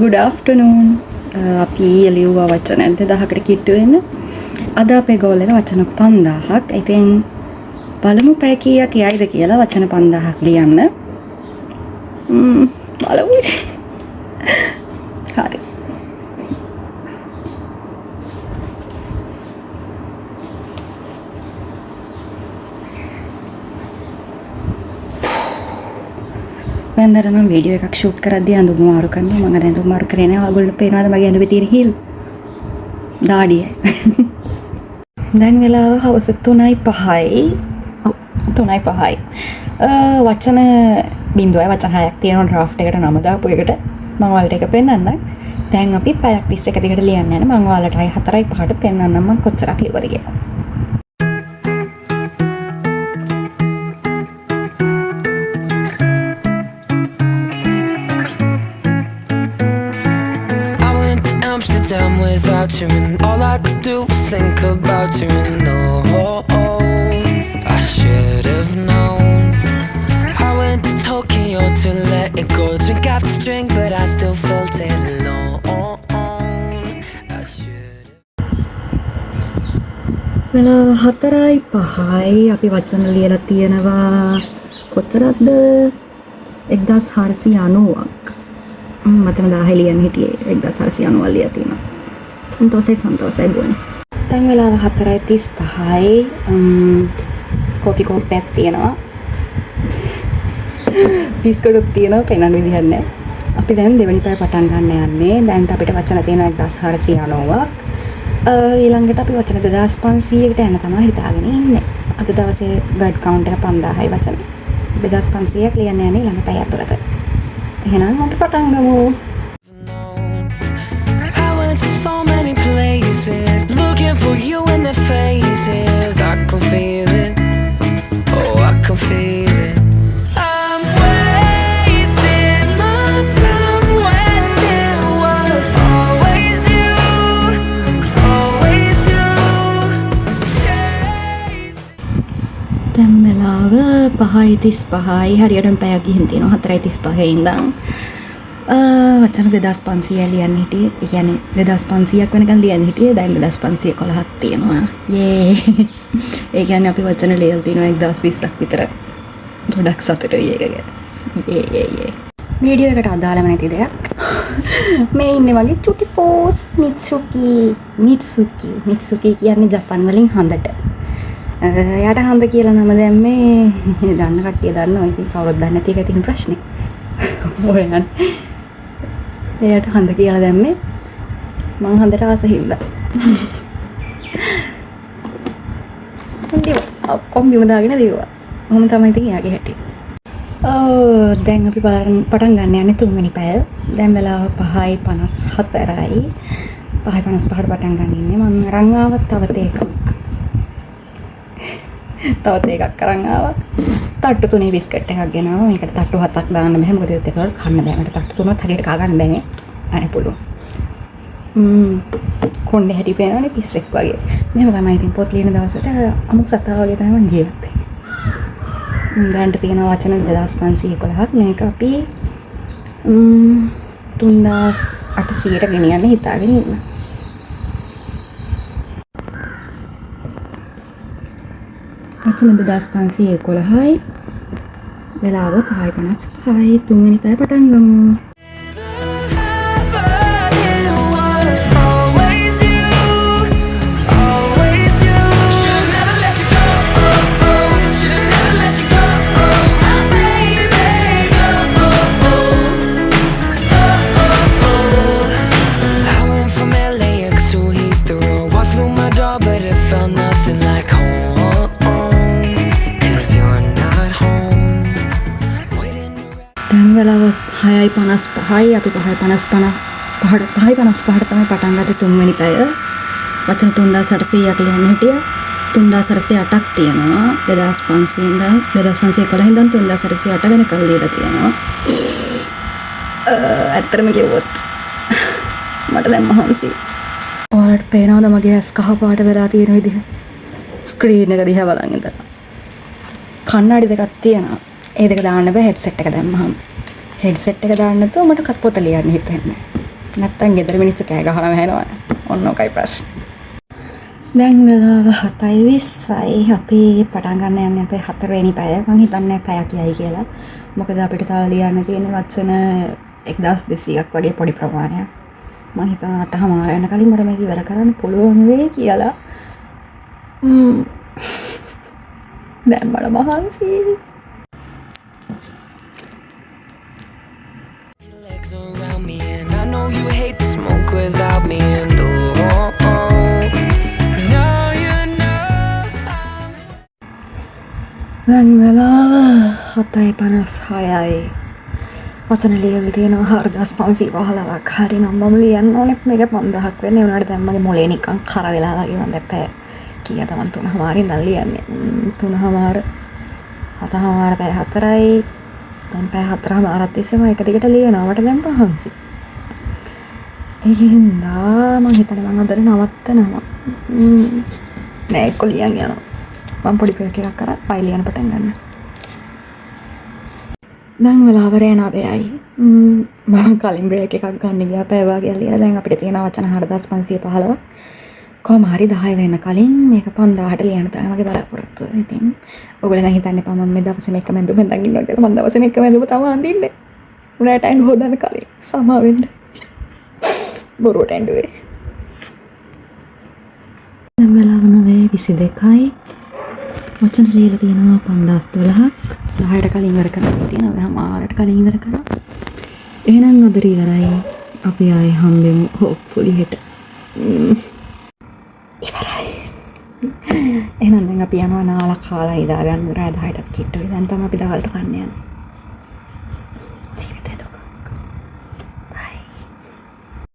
good afternoon. අපි ලියුවා වචන 2000කට කිට්ටු වෙන. අද අපේ ගෝල් එක වචන 5000ක්. ඉතින් බලමු පැය කීයක් යයිද කියලා වචන 5000ක් ලියන්න. බලමු. හරි. මම නම් වීඩියෝ එකක් ෂූට් කරද්දී අඳුම මාරු කරනවා. මම අර අඳුම මාරු කරේ නෑ. ඔයගොල්ලෝ පේනවාද මගේ ඇඳුමේ තියෙන හිල්? දාඩිය. දැන් වෙලාව හවස 3:05යි. ඔව් 3:05යි. වචන බිඳුවයි වචන 6ක් තියෙනවා ඩ්‍රාෆ්ට් එකට නම දාපු එකට. මම ඔයාලට ඒක පෙන්නන්නම්. දැන් අපි පැයක් 31 දිගට ලියන්න යන. මම ඔයාලට 4:05ට පෙන්නන්නම් මම කොච්චරක් ලියවද කියලා. Down without you, and all I could do was think about you. And I should have known. I went to Tokyo to let it go, drink after drink, but I still felt it alone. I should have. වෙලාව 4:05යි. අපි වචන ලියලා තියෙනවා කොච්චරක්ද? 1490ක්. වචන 10 ලියන්න හිටියේ 1490ක් ලියලා තියෙනවා. සන්තෝෂයි බොන්නේ. දැන් වෙලාව 4:35යි. කෝපි කෝප්පයක් තියෙනවා. බිස්කට්ුත් තියෙනවා. පෙන්නන්න විදිහක් නැහැ. අපි දැන් දෙවෙනි පැය පටන් ගන්න යන්නේ. දැන් අපිට වචන තියෙනවා 1490ක්. ඊළඟට අපි වචන 2500කට යන තමයි හිතාගෙන ඉන්නේ. අද දවසේ වර්ඩ් කවුන්ට් එක 5000යි වචන. 2500ක් ලියන්න යන්නේ ඊළඟ පැය අතරත. එහෙනම් අපි පටන් ගමු. I went to so many places, looking for you in their faces. I can feel it, oh I can feel it. I'm wasting my time when it was always you, always you. දැන් වෙලාව 5:35යි. හරියටම පැයක් ගිහින් තියෙනවා. 4:35 ඉඳන් වචන 2500 ලියන්න හිටියේ. ඒ කියන්නේ 2500ක් වෙනකන් ලියන්න හිටියේ. දැන් 2511ක් තියෙනවා. යේ. ඒ කියන්නේ අපි වචන ලියලා තියෙනවා 1020ක් විතර. ගොඩක් සතුටුයි ඒක ගැන. යේ. වීඩියෝ එකට අදාළම නැති දෙයක්. මේ ඉන්නේ වගේ චුටි පෝස් මිත්සුකි කියන්නේ ජපන් වලින් හඳට. යට හඳ කියලා නම දැම්මේ දන්න කට්ටිය දන්නවා. ඉතින් කවුරුත් දන්නේ නැති එකයි තියෙන ප්‍රශ්නේ. ඔයයන් එයාට හඳ කියලා දැම්මේ මං හඳට ආස හිල්ලා. ඔක්කොම බිම දාගෙන දිව්වා. මොහොම තමයි ඉතින් එයාගේ හැටි. දැන් අපි පටන් ගන්න යන්නේ තුන්වෙනි පැය. දැන් වෙලාව 5:54යි. 5:55ට පටන් ගන්න ඉන්නේ. මම අරන් ආවත් තවත් එකක් අරන් ආවා. තට්ටු 3 බිස්කට් එකක් ගෙනාවා. මේකට තට්ටු 7ක් දාන්න බෑ. මොකද ඒකට කන්න බෑ. මට තට්ටු 3ක් හරියට කා ගන්න බෑ. අනේ පුළුවන්. කොණ්ඩේ හැටි පේනවනේ පිස්සෙක් වගේ. මෙහෙම තමයි ඉතින් පොත් ලියන දවසට අමුක් සතා වගේ තමයි මම ජීවත් වෙන්නේ. දැන්ට තියෙන වචන 2511ක්. මේක අපි 3800ට ගෙනියන්න හිතාගෙන ඉන්නවා. වචන 2511යි. වෙලාව 5:55යි. තුන්වෙනි පැය පටන් ගමු. වෙලාව 6:55යි. අපි 5:55ට තමයි පටන් ගත්තේ තුන්වෙනි පැය. වචන 3800ක් ලියන්න හිටියා. 3808ක් තියෙනවා. 2511 ඉඳන් 3808 වෙනකල් ලියලා තියෙනවා. ඇත්තටම කිව්වොත් මට දැන් මහන්සි. ඔයාලට පේනවද මගේ ඇස් කහ පාට වෙලා තියෙන විදිහ? ස්ක්‍රීන් එක දිහා බලන් ඉඳලා. කණ්ණාඩි දෙකක් තියෙනවා. ඒ දෙක දාන්න බෑ හෙඩ්සෙට් එක දැම්මහම. හෙඩ්සෙට් එක දාන්න නැතුව මට පොත ලියන්න හිතෙන්නේ. නැත්තම් ගෙදර මිනිස්සු කෑ ගහනවා වෙනවා. ඔන්න ඔකයි ප්‍රශ්නේ. දැන් වෙලාව 7:20යි. අපි පටන් ගන්න යන්නේ අපේ 4 වෙනි පැය. මං හිතන්නේ පැය කියයි කියලා. මොකද අපිට තව ලියන්න තියෙන වචන 1200ක් වගේ පොඩි ප්‍රමාණයක්. මං හිතනවා 8:00 යන කලින් මට මේක ඉවර කරන්න පුළුවන් වෙයි කියලා. දැන් මට මහන්සියි. Your legs around me, and I know you hate the smoke without me. And now you know දැන් වෙලාව 7:56යි. වචන ලියවිලා තියෙනවා 4515ක්. හරි නම් මම ලියන්න ඕනේ මේක 5000ක් වෙන්නේ. උනාට දැන් මගේ මොලේ නිකන් කර වෙලා වගේ මම දැන් කීයද මම 3:00 ඉඳන් ලියන්නේ. 3:00 7:00 පැය 4යි. දැන් පැය 4:00 තිස්සේම එක දිගට ලියනවා. මට දැන් පහන්සි. ඒකින්ද මම හිතන්නේ මම අද නවත්තනවා. නෑ එක්ක ලියන් යනවා. මම පොඩි බ්‍රේක් එකක් කරා ෆයිල් ලියන්න පටන් ගන්න. දැන් වෙලාව රෑ 9යි. මම කලින් බ්‍රේක් එකක් ගන්න ගියා පැය වාගේ ලියලා. දැන් අපිට තියෙන වචන 4515ක්. කොහොම හරි 10 වෙන්න කලින් මේක 5000ට ලියන්න තමයි මගේ බලාපොරොත්තුව. ඉතින් ඔයගොල්ලෝ දැන් හිතන්නේ පා මම මේ දවසේ මේක මැදුම් හෙන්දන් ඉන්නවා කියලා. මම දවසේ මේක මැදුම තමයි අඳින්නේ. උනාට ඇඟ හොදන්න කලින් සමා වෙන්න. බොරුවට ඇඬුවේ. දැන් වෙලාව 9:22යි. වචන ලියලා තියෙනවා 5012ක්. 10ට කලින් ඉවර කරන්න තියෙනවා. මම 6ට කලින් ඉවර කරා. එහෙනම් අද ඉවරයි. අපි ආයේ හම්බෙමු hopefully හෙට. ඉවරයි. එහෙනම් දැන් අපි යනවා නාලා කාලා නිදා ගන්න. රාත් 10ටත් කිට්ටුයි. දැන් තමයි අපි දවල්ට කන්න යන්නේ.